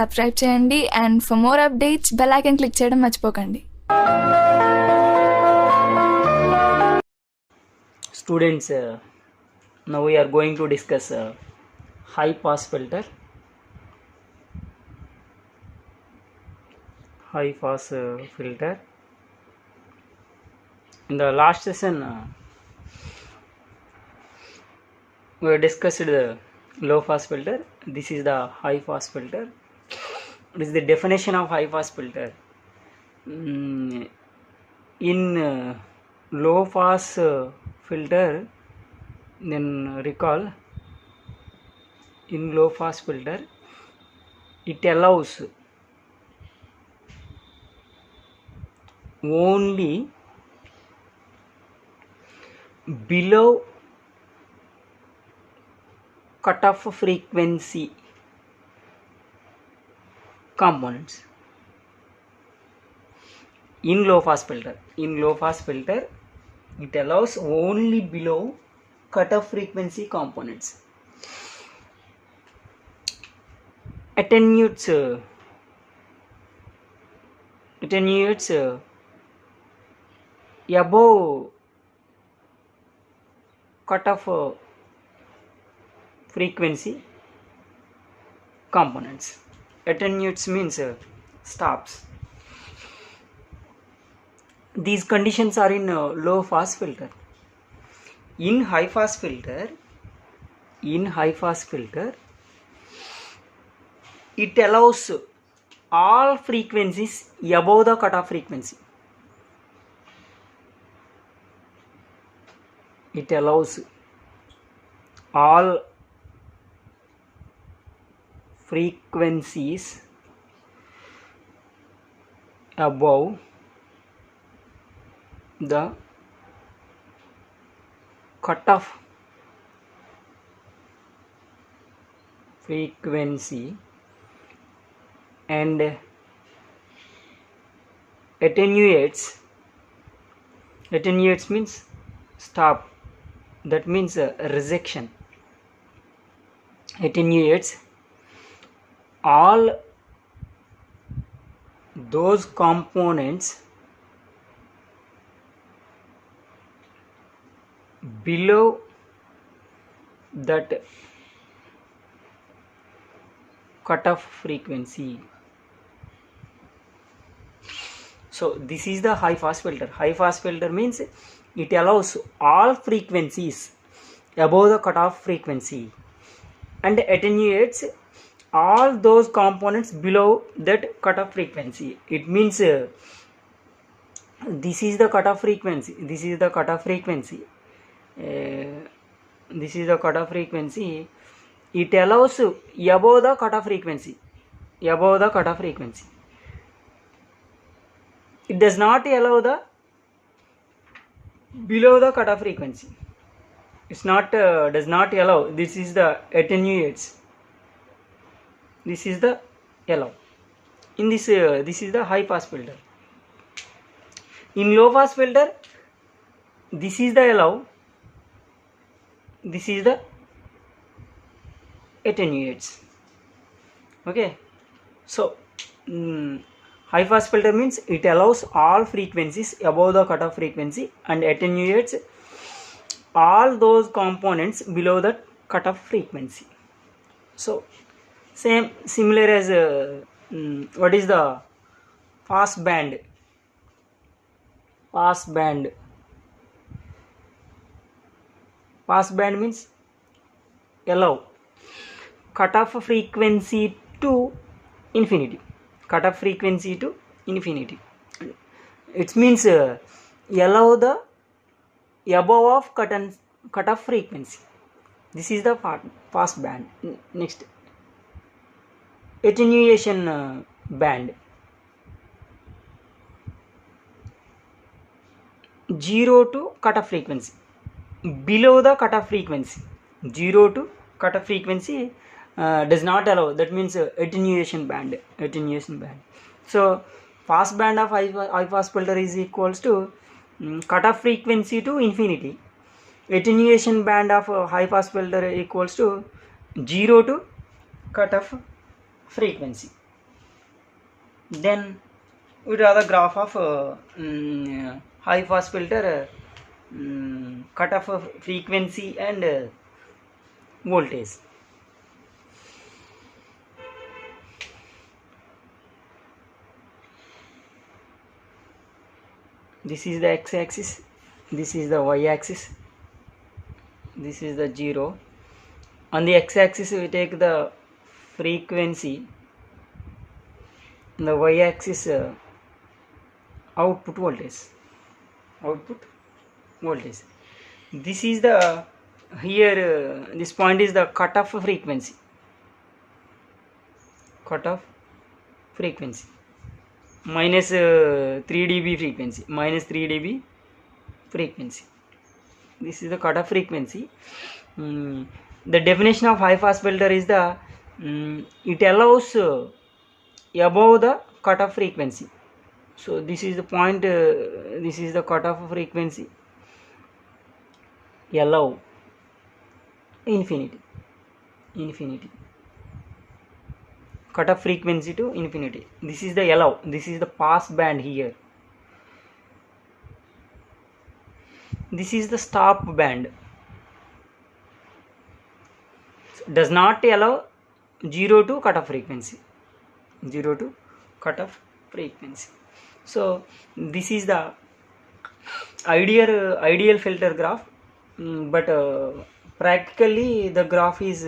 Subscribe చేయండి and for more updates bell icon click చేయడం మర్చిపోకండి. Students, now we are going to discuss high pass filter. High pass filter. In the last session, we discussed the low pass filter. This is the high pass filter. This is the definition of high pass filter. In low pass filter, then recall, in low pass filter it allows only below cutoff frequency components. In low pass filter it allows only below cutoff frequency components. Attenuates above cutoff frequency components. Attenuates means stops. These conditions are in low pass filter. In high pass filter it allows all frequencies above the cutoff frequency. It allows all frequencies above the cutoff frequency and attenuates means stop, that means rejection. Attenuates all those components below that cutoff frequency. So this is the high pass filter. High pass filter means it allows all frequencies above the cutoff frequency and attenuates all those components below that cutoff frequency. It means this is the cutoff frequency. This is the cutoff frequency. It allows above the cutoff frequency. It does not allow the below the cutoff frequency. It's not does not allow. This is the attenuates. This is the allow. In this is the high pass filter. In low pass filter, this is the allow. This is the attenuates. Okay, so high pass filter means it allows all frequencies above the cutoff frequency and attenuates all those components below the cutoff frequency. So similar as what is the pass band? Pass band means allow cutoff frequency to infinity. It means allow the above of cutoff frequency. This is the pass band. Next, attenuation band. 0 to cutoff frequency. Below the cutoff frequency. 0 to cutoff frequency does not allow. That means attenuation band. So pass band of high pass filter is equals to cutoff frequency to infinity. Attenuation band of high pass filter equals to 0 to cutoff frequency. Then we draw the graph of high pass filter cutoff of frequency and voltage. This is the x-axis, this is the y-axis, this is the 0. On the x-axis we take the frequency, the y-axis output voltage. This is the here this point is the cutoff frequency, minus 3 dB frequency, this is the cutoff frequency. The definition of high pass filter is the it allows above the cutoff frequency. So this is the point, this is the cutoff frequency, allow infinity, cutoff frequency to infinity. This is the allow, this is the pass band here. This is the stop band. Does not allow 0 to cutoff frequency. So this is the ideal filter graph, but practically the graph is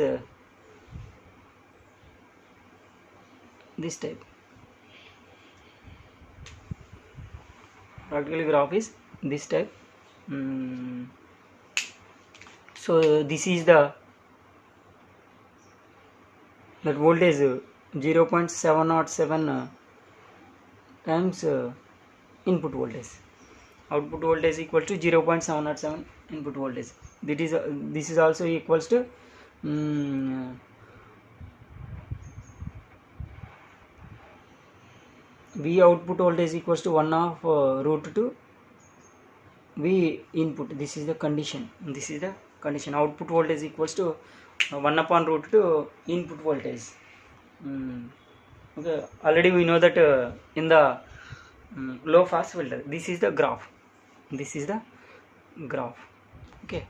this type. So this is the that voltage 0.707 times input voltage. Output voltage equal to 0.707 input voltage. This is also equals to V output voltage equals to 1 of root 2 V input. This is the condition. Output voltage equals to 1 upon root 2 input voltage. Okay, already we know that in the low pass filter, this is the graph. Okay.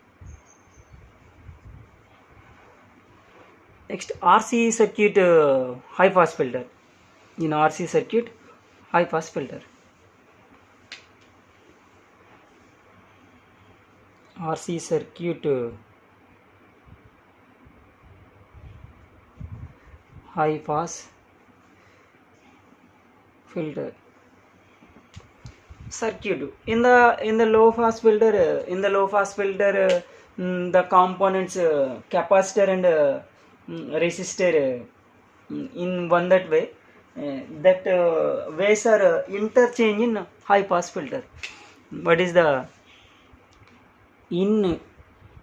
Next, RC circuit high pass filter. In RC circuit high pass filter, RC circuit high pass filter circuit. In the low pass filter, the components capacitor and resistor in one that way. That ways are interchange in high pass filter. What is the in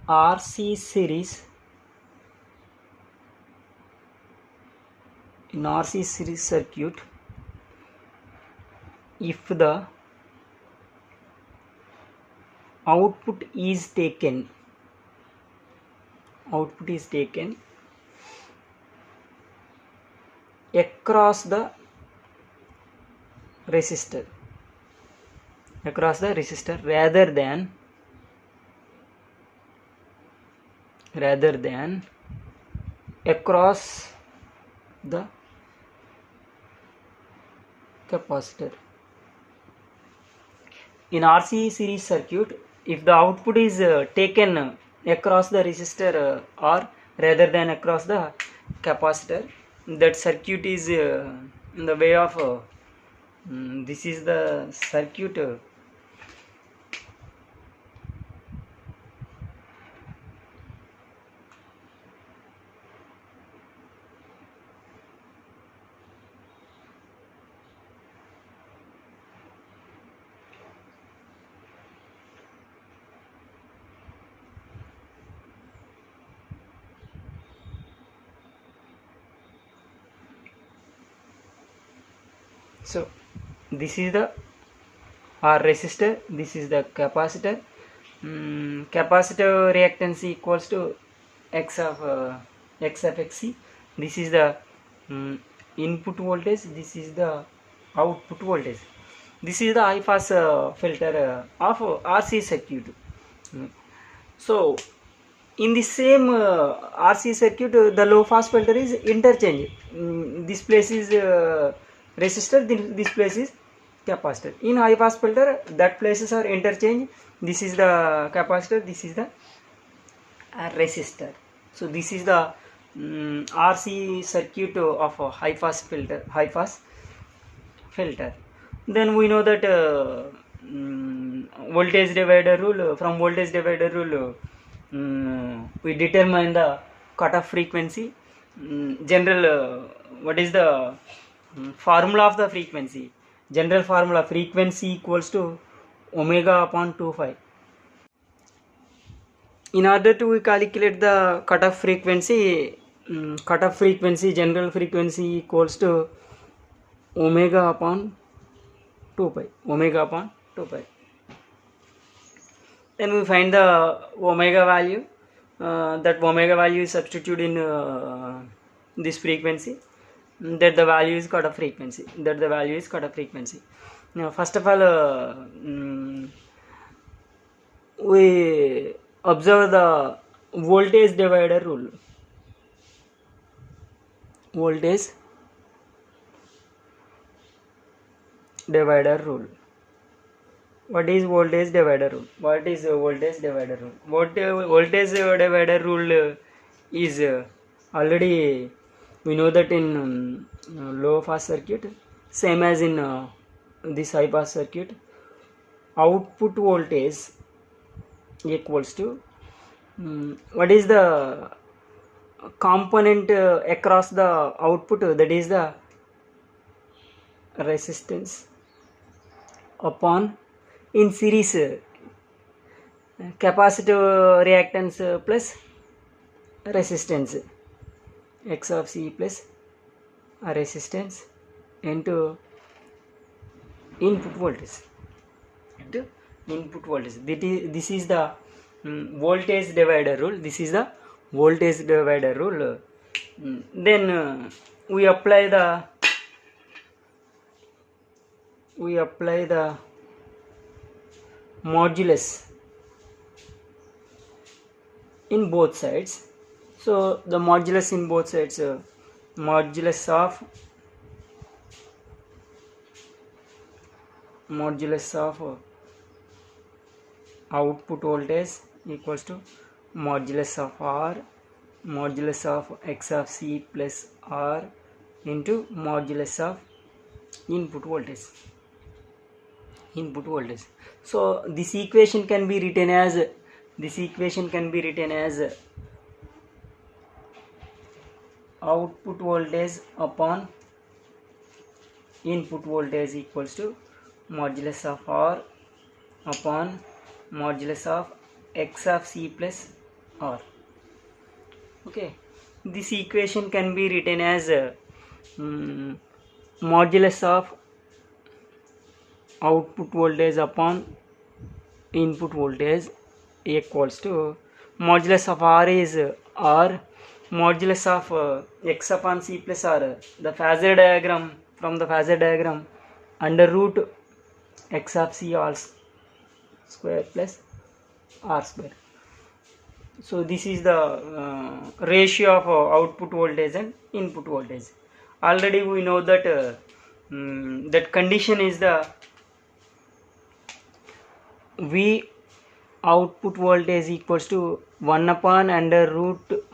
RC series? In RC series circuit, if the output is taken across the resistor rather than across the capacitor. In RC series circuit, if the output is taken across the resistor or rather than across the capacitor, that circuit is in the way of this is the circuit so this is the resistor, this is the capacitor. Capacitor reactance equals to x of xc. This is the input voltage, this is the output voltage. This is the high pass filter of RC circuit. So in the same RC circuit, the low pass filter is interchange. This place is resistor, this place is capacitor. In high pass filter, that places are interchange. This is the capacitor, this is the resistor. So this is the RC circuit of a high pass filter. Then we know that voltage divider rule. From voltage divider rule, we determine the cutoff frequency. General, what is the formula of the frequency? General formula: frequency equals to omega upon 2 pi. In order to calculate the cutoff frequency, general frequency equals to omega upon 2 pi. Then we find the omega value. That omega value is substituted in this frequency. That the value is cutoff frequency. Now, first of all, we observe the voltage divider rule. What is voltage divider rule? Voltage divider rule is already we know that in low pass circuit, same as in this high pass circuit, output voltage equals to what is the component across the output, that is the resistance upon in series capacitive reactance plus resistance, x of c plus resistance into input voltage. This is the voltage divider rule. Then we apply the modulus in both sides. So the modulus in both sides, modulus of output voltage equals to modulus of R, modulus of x of c plus R into modulus of input voltage. So this equation can be written as output voltage upon input voltage equals to modulus of R upon modulus of x of c plus R. Okay, this equation can be written as modulus of output voltage upon input voltage equals to modulus of R is R, modulus of x upon c plus R. The phasor diagram, from the phasor diagram, under root x of c all square plus R square. So this is the ratio of output voltage and input voltage. Already we know that that condition is the V output voltage equals to 1 upon under root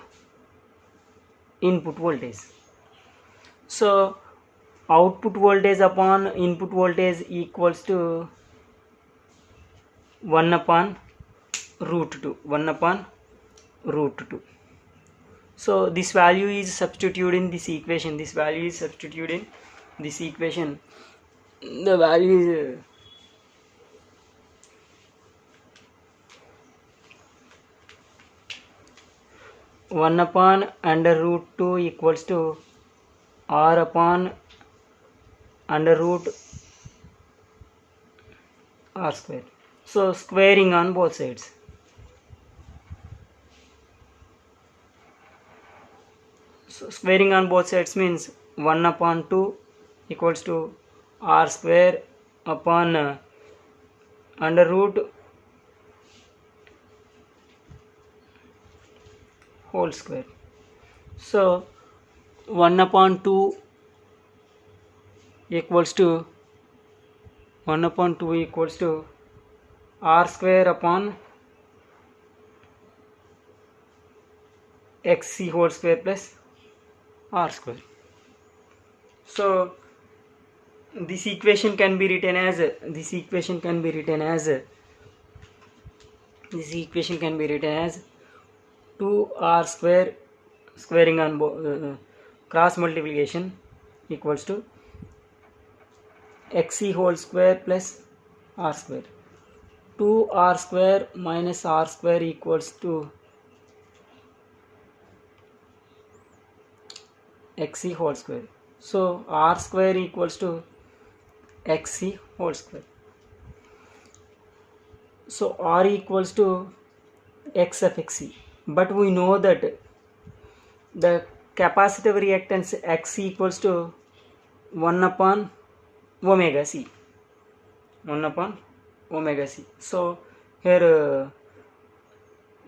input voltage. So output voltage upon input voltage equals to 1 upon root 2. So this value is substituted in this equation. The value is 1 upon under root 2 equals to R upon under root R square. So squaring on both sides. So squaring on both sides means 1 upon 2 equals to r square upon under root whole square. So 1 upon 2 equals to 1 upon 2 equals to r square upon xc whole square plus r square. So this equation can be written as 2r square squaring on cross multiplication equals to xc whole square plus r square. 2r square minus r square equals to xc whole square. So r square equals to xc whole square. So r equals to x of xc, but we know that the capacitive reactance x equals to 1 upon omega c. So here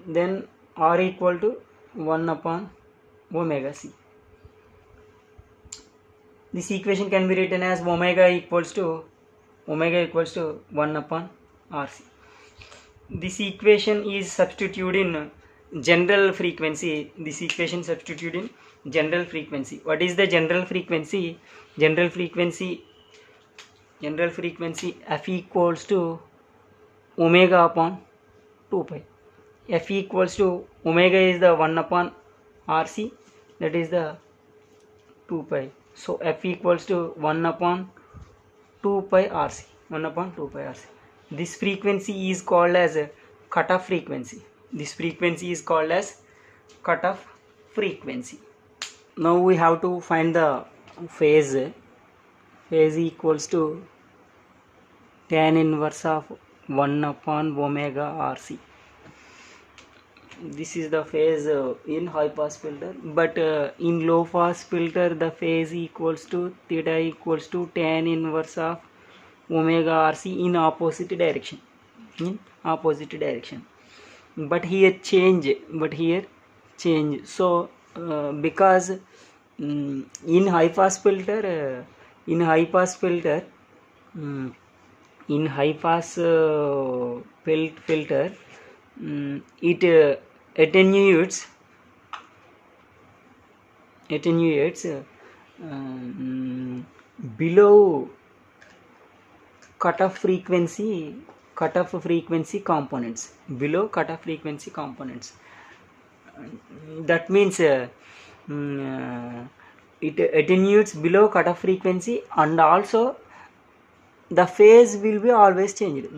then r equal to 1 upon omega c. This equation can be written as omega equals to 1 upon rc. This equation is substituted in general frequency. What is the general frequency? General frequency f equals to omega upon 2 pi. F equals to omega is the 1 upon rc, that is the 2 pi. So f equals to 1 upon 2 pi rc. This frequency is called as a cutoff frequency. Now we have to find the phase. Phase equals to tan inverse of 1 upon omega rc. This is the phase in high pass filter, but in low pass filter the phase equals to theta equals to tan inverse of omega rc in opposite direction. But here change. So because in high pass filter it attenuates below cutoff frequency components. That means it attenuates below cutoff frequency, and also the phase will be always changed.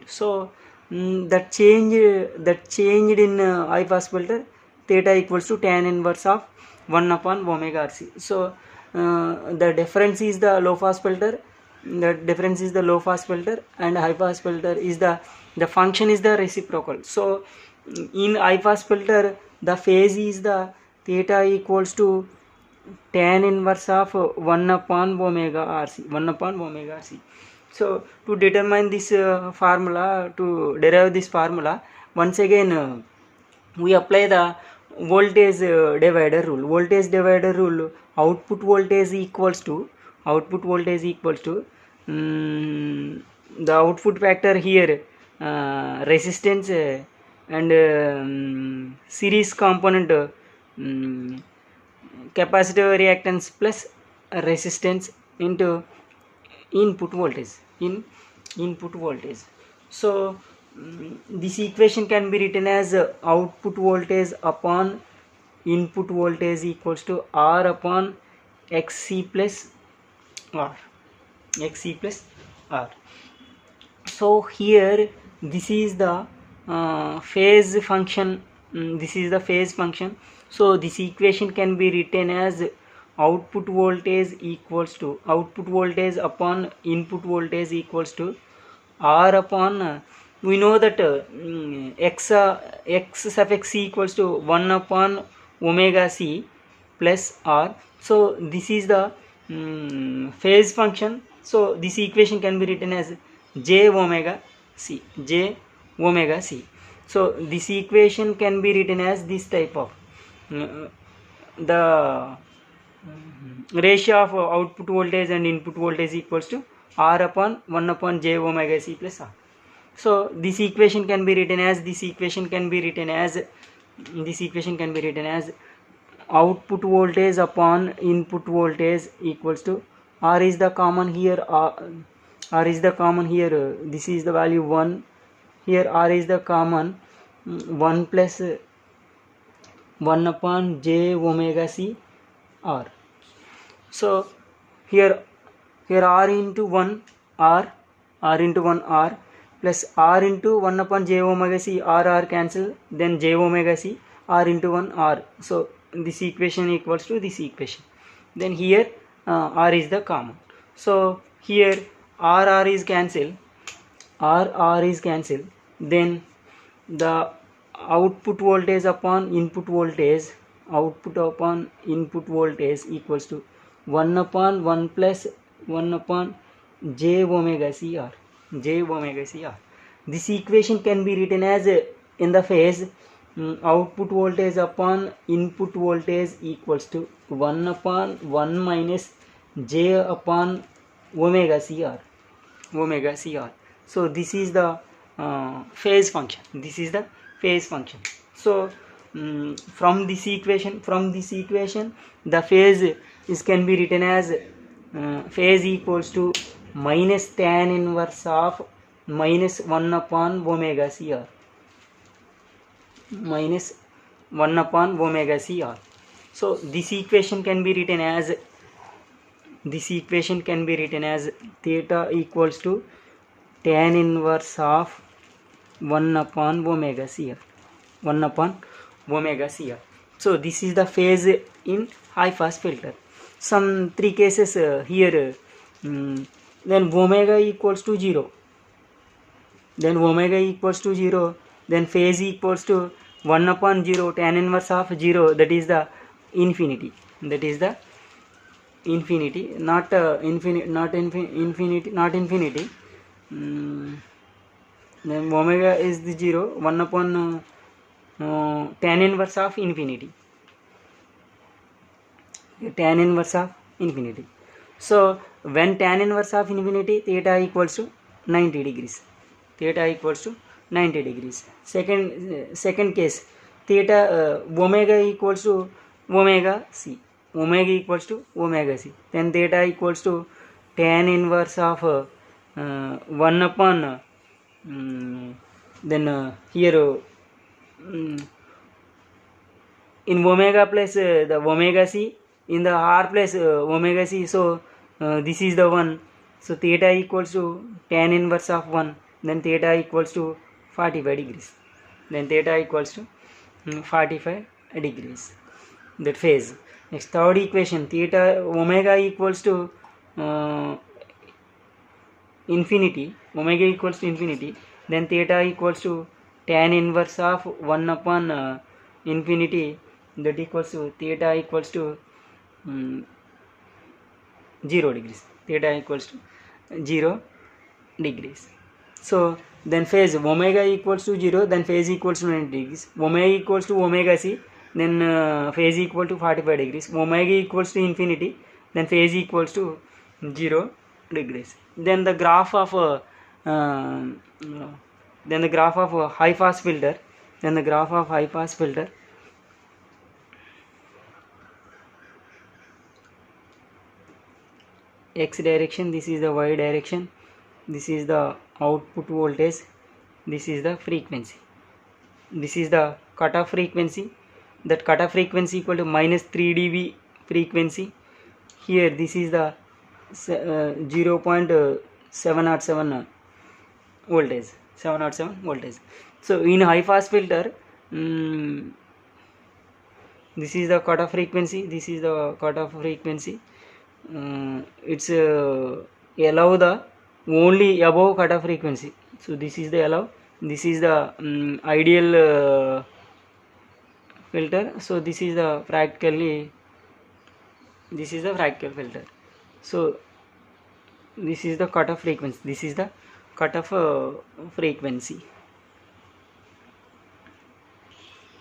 So that changed in high pass filter, theta equals to tan inverse of 1 upon omega rc. So the difference is the low pass filter. And high pass filter is the function is the reciprocal. So in high pass filter the phase is the theta equals to tan inverse of 1 upon omega rc. So to determine this formula, to derive this formula, once again we apply the voltage divider rule. Output voltage equals to the output factor here, resistance and series component, capacitive reactance plus resistance into input voltage. So this equation can be written as output voltage upon input voltage equals to R upon xc plus R. So here this is the phase function. So this equation can be written as output voltage upon input voltage equals to R upon we know that x suffix c equals to 1 upon omega c plus R. So this is the phase function. So this equation can be written as j omega c, j omega c. So this equation can be written as this type of the ratio of output voltage and input voltage equals to R upon 1 upon j omega c plus R. So this equation can be written as output voltage upon input voltage equals to R is the common here, R is the common here, this is the value 1, here R is the common, 1 plus 1 upon j omega c R. So here R into 1 R into 1 R plus R into 1 upon j omega c, R cancel, then j omega c, R into 1 R. So this equation equals to this equation. Then here R is the common. So here R is cancelled, R is cancelled. Then the output voltage upon input voltage, equals to 1 upon 1 plus 1 upon j omega c R, This equation can be written as in the phase output voltage upon input voltage equals to 1 upon 1 minus j upon omega c R. So this is the phase function. So from this equation the phase is can be written as phase equals to minus tan inverse of minus 1 upon omega c R, So this equation can be written as theta equals to tan inverse of 1 upon omega c R. So this is the phase in high pass filter. Some 3 cases here. Then omega equals to 0. Then phase equals to 1 upon 0 tan inverse of 0, that is the infinity. Not infinity. Then omega is the 0, 1 upon tan inverse of infinity. So when tan inverse of infinity, theta equals to 90 degrees. Second case, theta omega equals to omega c. Then theta equals to tan inverse of 1 upon here in omega plus the omega c, in the R plus omega c. So this is the one. So theta equals to tan inverse of 1. Then theta equals to 45 degrees. That phase. Next, third equation, theta omega equals to infinity. Then theta equals to tan inverse of 1 upon infinity, that equals to theta equals to 0 degrees. So then phase omega equals to 0, then phase equals to 90 degrees. Omega equals to omega c, then phase equal to 45 degrees. Omega equals to infinity, then phase equals to 0 degrees. Then the graph of high pass filter. X direction, this is the Y direction, this is the output voltage, this is the frequency, this is the cutoff frequency. That cutoff frequency equal to minus 3 dB frequency. Here this is the 0.707 voltage. So in high pass filter, this is the cutoff frequency, it's allow the only above cutoff frequency. So this is the allow, this is the ideal filter. So this is the practical filter. So this is the cutoff frequency, this is the cutoff frequency.